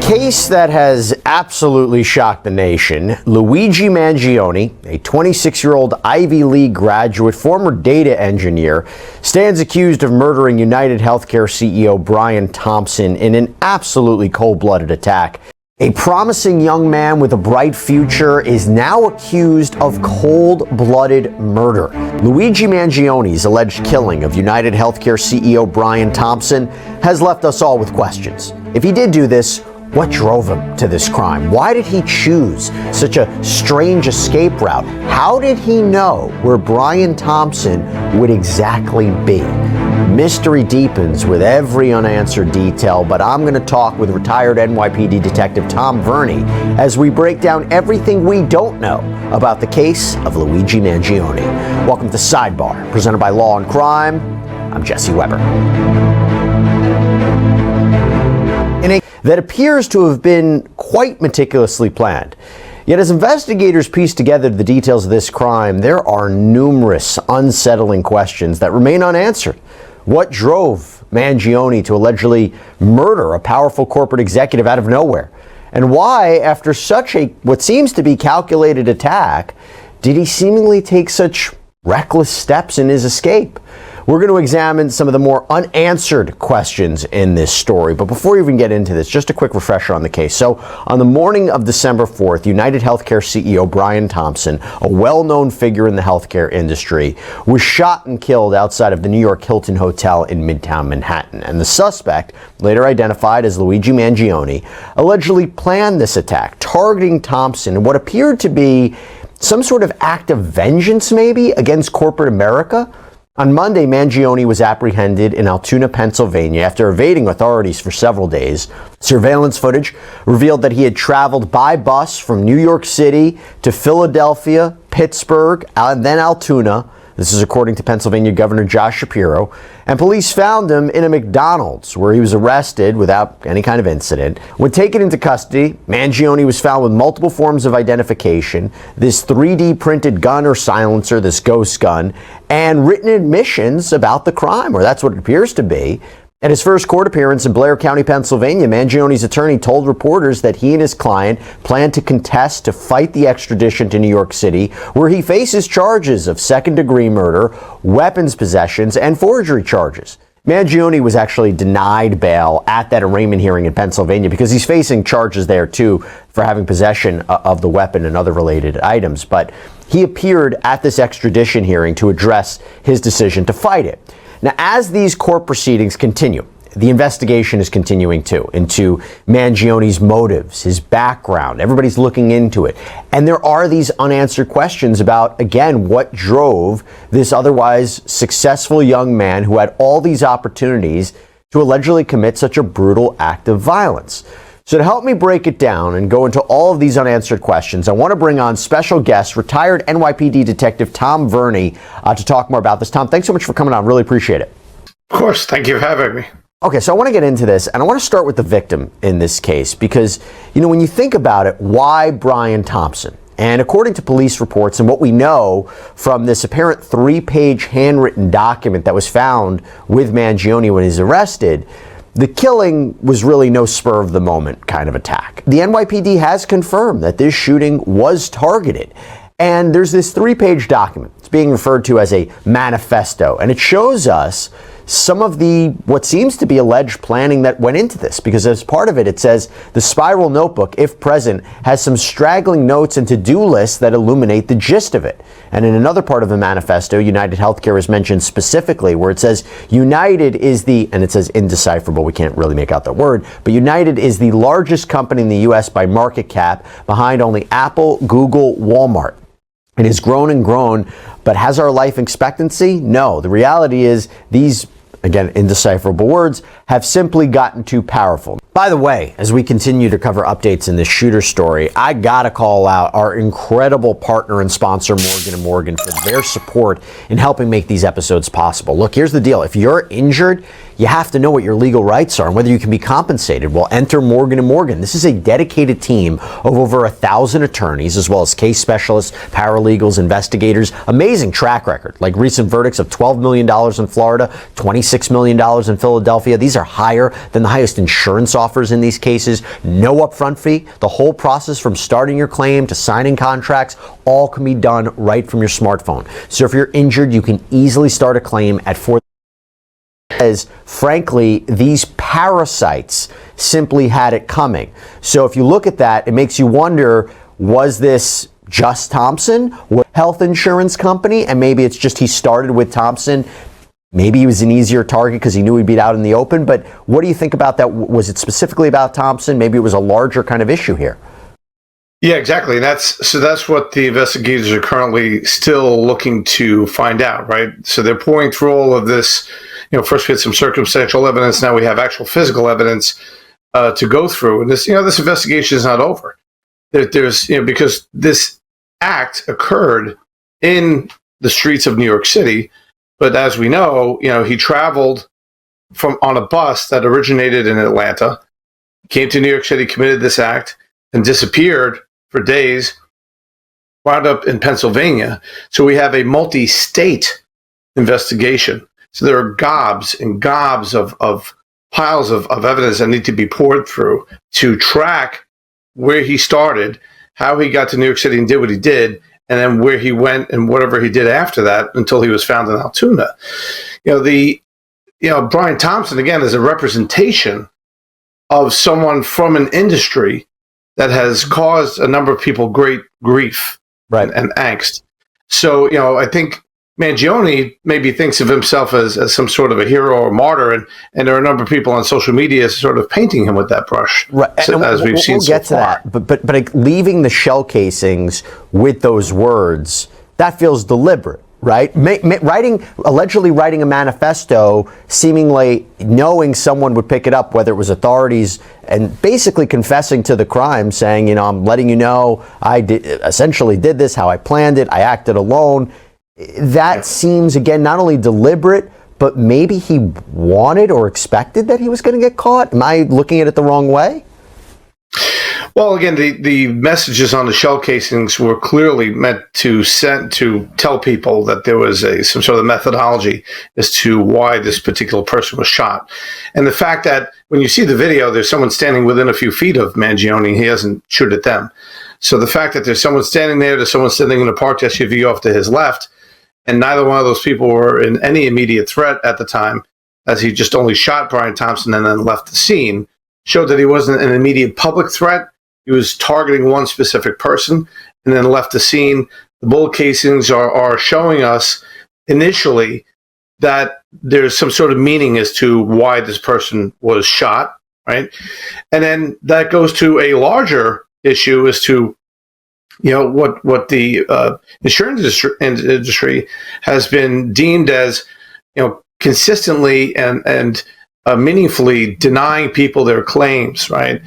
Case that has absolutely shocked the nation. Luigi Mangione, a 26-year-old Ivy League graduate, former data engineer, stands accused of murdering UnitedHealthcare CEO Brian Thompson in an absolutely cold-blooded attack. A promising young man with a bright future is now accused of cold-blooded murder. Luigi Mangione's alleged killing of UnitedHealthcare CEO Brian Thompson has left us all with questions. If he did do this, what drove him to this crime? Why did he choose such a strange escape route? How did he know where Brian Thompson would exactly be? Mystery deepens with every unanswered detail, but I'm going to talk with retired NYPD Detective Tom Verney as we break down everything we don't know about the case of Luigi Mangione. Welcome to Sidebar, presented by Law and Crime. I'm Jesse Weber. That appears to have been quite meticulously planned. Yet as investigators piece together the details of this crime, there are numerous unsettling questions that remain unanswered. What drove Mangione to allegedly murder a powerful corporate executive out of nowhere? And why, after such a what seems to be calculated attack, did he seemingly take such reckless steps in his escape? We're going to examine some of the more unanswered questions in this story. But before we even get into this, just a quick refresher on the case. So on the morning of December 4th, UnitedHealthcare CEO Brian Thompson, a well-known figure in the healthcare industry, was shot and killed outside of the New York Hilton Hotel in Midtown Manhattan. And the suspect, later identified as Luigi Mangione, allegedly planned this attack, targeting Thompson in what appeared to be some sort of act of vengeance, maybe, against corporate America. On Monday, Mangione was apprehended in Altoona, Pennsylvania, after evading authorities for several days. Surveillance footage revealed that he had traveled by bus from New York City to Philadelphia, Pittsburgh, and then Altoona. This is according to Pennsylvania Governor Josh Shapiro. And police found him in a McDonald's, where he was arrested without any kind of incident. When taken into custody, Mangione was found with multiple forms of identification, this 3D printed gun or silencer, this ghost gun, and written admissions about the crime, or that's what it appears to be. At his first court appearance in Blair County, Pennsylvania, Mangione's attorney told reporters that he and his client plan to contest to fight the extradition to New York City, where he faces charges of second-degree murder, weapons possessions, and forgery charges. Mangione was actually denied bail at that arraignment hearing in Pennsylvania because he's facing charges there, too, for having possession of the weapon and other related items. But he appeared at this extradition hearing to address his decision to fight it. Now, as these court proceedings continue, the investigation is continuing too, into Mangione's motives, his background. Everybody's looking into it. And there are these unanswered questions about, again, what drove this otherwise successful young man who had all these opportunities to allegedly commit such a brutal act of violence. So to help me break it down and go into all of these unanswered questions, I want to bring on special guest, retired NYPD Detective Tom Verney, to talk more about this. Tom, thanks so much for coming on. Really appreciate it. Of course. Thank you for having me. Okay, so I want to get into this, and I want to start with the victim in this case, because, you know, when you think about it, why Brian Thompson? And according to police reports and what we know from this apparent 3-page handwritten document that was found with Mangione when he's arrested, the killing was really no spur of the moment kind of attack. The NYPD has confirmed that this shooting was targeted. And there's this 3-page document. It's being referred to as a manifesto. And it shows us some of the what seems to be alleged planning that went into this, because as part of it, it says the spiral notebook, if present, has some straggling notes and to-do lists that illuminate the gist of it. And in another part of the manifesto, UnitedHealthcare is mentioned specifically, where it says United is the, and it says indecipherable, we can't really make out that word, but United is the largest company in the U.S. by market cap, behind only Apple, Google, Walmart. It has grown and grown, but has our life expectancy? No. The reality is these, again, indecipherable words, have simply gotten too powerful. By the way, as we continue to cover updates in this shooter story, I gotta call out our incredible partner and sponsor, Morgan & Morgan, for their support in helping make these episodes possible. Look, here's the deal. If you're injured, you have to know what your legal rights are and whether you can be compensated. Well, enter Morgan & Morgan. This is a dedicated team of over 1,000 attorneys, as well as case specialists, paralegals, investigators. Amazing track record, like recent verdicts of $12 million in Florida, $26 million in Philadelphia. These are higher than the highest insurance offers in these cases. No upfront fee. The whole process from starting your claim to signing contracts, all can be done right from your smartphone. So if you're injured, you can easily start a claim at as frankly, these parasites simply had it coming. So if you look at that, it makes you wonder, was this just Thompson, health insurance company? And maybe it's just he started with Thompson. Maybe he was an easier target because he knew he'd be out in the open. But what do you think about that? Was it specifically about Thompson? Maybe it was a larger kind of issue here. Yeah, exactly. That's what the investigators are currently still looking to find out, right? So they're pouring through all of this. First we had some circumstantial evidence. Now we have actual physical evidence to go through. And this investigation is not over. There's because this act occurred in the streets of New York City, but as we know, he traveled on a bus that originated in Atlanta, came to New York City, committed this act, and disappeared for days, wound up in Pennsylvania. So we have a multi-state investigation. So there are gobs and gobs of piles of evidence that need to be poured through to track where he started, how he got to New York City and did what he did, and then where he went and whatever he did after that until he was found in Altoona. Brian Thompson, again, is a representation of someone from an industry that has caused a number of people great grief, right, and angst. So, I think Mangione maybe thinks of himself as some sort of a hero or martyr, and there are a number of people on social media sort of painting him with that brush, right? So, as we've seen so far. We'll get to that, but like leaving the shell casings with those words, that feels deliberate. Right? Allegedly writing a manifesto, seemingly knowing someone would pick it up, whether it was authorities, and basically confessing to the crime, saying, I'm letting you know I essentially did this, how I planned it, I acted alone. That seems, again, not only deliberate, but maybe he wanted or expected that he was going to get caught. Am I looking at it the wrong way? Well, again, the messages on the shell casings were clearly meant to tell people that there was some sort of methodology as to why this particular person was shot. And the fact that when you see the video, there's someone standing within a few feet of Mangione, he doesn't shoot at them. So the fact that there's someone standing there's someone sitting in a parked SUV off to his left, and neither one of those people were in any immediate threat at the time, as he just only shot Brian Thompson and then left the scene, showed that he wasn't an immediate public threat. He was targeting one specific person and then left the scene. The bullet casings are showing us initially that there's some sort of meaning as to why this person was shot, right? And then that goes to a larger issue as to what the insurance industry has been deemed as consistently and meaningfully denying people their claims, right?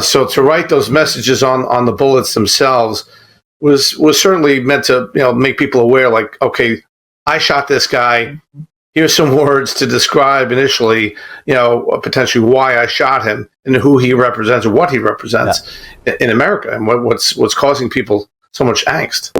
So to write those messages on the bullets themselves was certainly meant to make people aware, like, okay, I shot this guy. Here's some words to describe initially, potentially why I shot him and who he represents or what he represents in America and what's causing people so much angst.